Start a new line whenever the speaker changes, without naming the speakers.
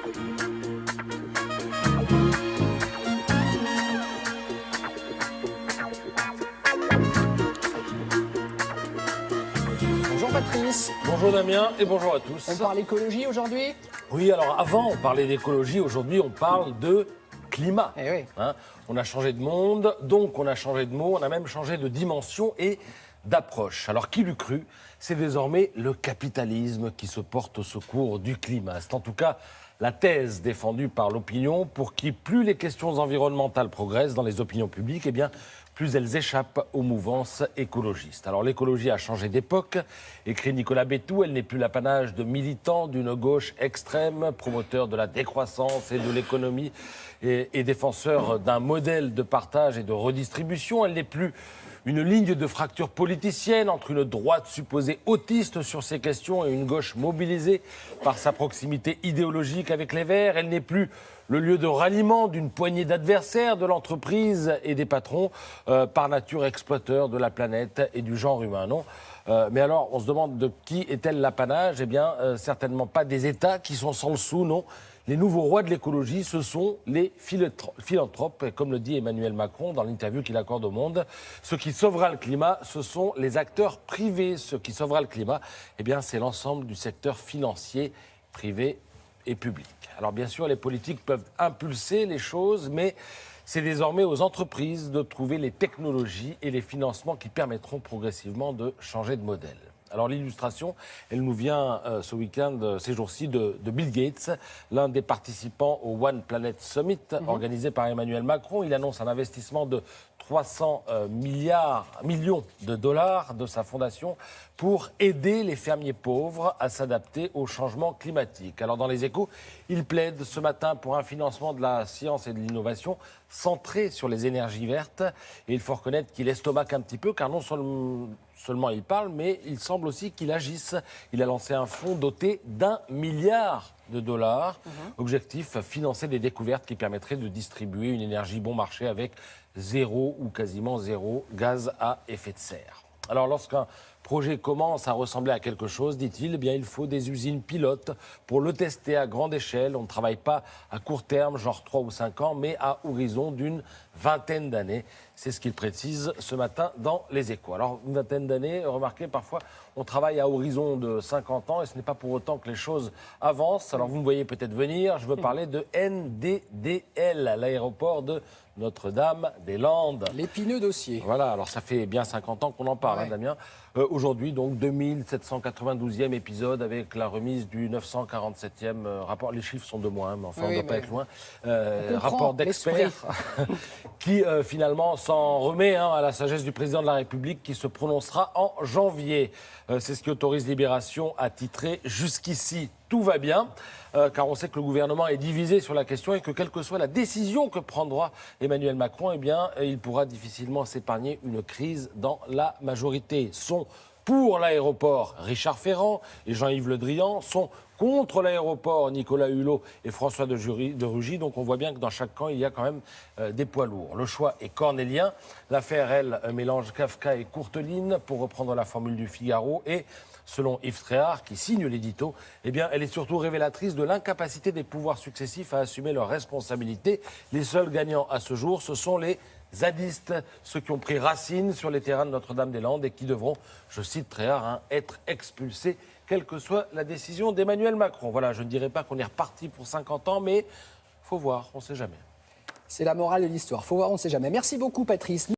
Bonjour Patrice.
Bonjour Damien et bonjour à tous.
On parle écologie aujourd'hui ?
Oui, alors avant on parlait d'écologie, aujourd'hui on parle de climat.
Eh oui.
On a changé de monde, donc on a changé de mot, on a même changé de dimension et d'approche. Alors qui l'eût cru ? C'est désormais le capitalisme qui se porte au secours du climat. C'est en tout cas la thèse défendue par l'opinion pour qui plus les questions environnementales progressent dans les opinions publiques, eh bien plus elles échappent aux mouvances écologistes. Alors l'écologie a changé d'époque, écrit Nicolas Bétou, elle n'est plus l'apanage de militants d'une gauche extrême, promoteurs de la décroissance et de l'économie et défenseurs d'un modèle de partage et de redistribution. Elle n'est plus une ligne de fracture politicienne entre une droite supposée autiste sur ces questions et une gauche mobilisée par sa proximité idéologique avec les Verts. Elle n'est plus le lieu de ralliement d'une poignée d'adversaires de l'entreprise et des patrons, par nature exploiteurs de la planète et du genre humain, non ? Mais alors, on se demande de qui est-elle l'apanage ? Eh bien, certainement pas des États qui sont sans le sou, non. Les nouveaux rois de l'écologie, ce sont les philanthropes, et comme le dit Emmanuel Macron dans l'interview qu'il accorde au Monde. Ce qui sauvera le climat, ce sont les acteurs privés. Ce qui sauvera le climat, eh bien, c'est l'ensemble du secteur financier, privé et public. Alors bien sûr, les politiques peuvent impulser les choses, mais c'est désormais aux entreprises de trouver les technologies et les financements qui permettront progressivement de changer de modèle. Alors l'illustration, elle nous vient ce week-end, ces jours-ci, de Bill Gates, l'un des participants au One Planet Summit, organisé par Emmanuel Macron. Il annonce un investissement de 300 millions de dollars de sa fondation pour aider les fermiers pauvres à s'adapter au changement climatique. Alors dans les Échos, il plaide ce matin pour un financement de la science et de l'innovation centré sur les énergies vertes. Et il faut reconnaître qu'il estomaque un petit peu, car non seulement il parle, mais il semble aussi qu'il agisse. Il a lancé un fonds doté d'1 milliard de dollars. Objectif, financer des découvertes qui permettraient de distribuer une énergie bon marché avec zéro ou quasiment zéro gaz à effet de serre. Alors lorsqu'un projet commence à ressembler à quelque chose, dit-il, eh bien, il faut des usines pilotes pour le tester à grande échelle. On ne travaille pas à court terme, genre 3 ou 5 ans, mais à horizon d'une vingtaine d'années. C'est ce qu'il précise ce matin dans Les Échos. Alors, une vingtaine d'années, remarquez, parfois, on travaille à horizon de 50 ans et ce n'est pas pour autant que les choses avancent. Alors, vous me voyez peut-être venir, je veux parler de NDDL, l'aéroport de Notre-Dame-des-Landes.
L'épineux dossier.
Voilà, alors ça fait bien 50 ans qu'on en parle, hein, Damien. Aujourd'hui, donc, 2792e épisode avec la remise du 947e rapport. Les chiffres sont de moins, mais enfin, on ne doit pas être loin. Rapport d'experts qui, finalement, s'en remet à la sagesse du président de la République qui se prononcera en janvier. C'est ce qui autorise Libération à titrer « Jusqu'ici, tout va bien ». Car on sait que le gouvernement est divisé sur la question et que quelle que soit la décision que prendra Emmanuel Macron, eh bien, il pourra difficilement s'épargner une crise dans la majorité. Sont pour l'aéroport Richard Ferrand et Jean-Yves Le Drian, sont contre l'aéroport Nicolas Hulot et François de Rugy. Donc on voit bien que dans chaque camp, il y a quand même des poids lourds. Le choix est cornélien. L'affaire, elle, mélange Kafka et Courteline, pour reprendre la formule du Figaro. Et selon Yves Tréhard, qui signe l'édito, eh bien, elle est surtout révélatrice de l'incapacité des pouvoirs successifs à assumer leurs responsabilités. Les seuls gagnants à ce jour, ce sont les zadistes, ceux qui ont pris racine sur les terrains de Notre-Dame-des-Landes et qui devront, je cite Tréhard, être expulsés, quelle que soit la décision d'Emmanuel Macron. Voilà, je ne dirais pas qu'on est reparti pour 50 ans, mais il faut voir, on ne sait jamais.
C'est la morale de l'histoire. Faut voir, on ne sait jamais. Merci beaucoup, Patrice.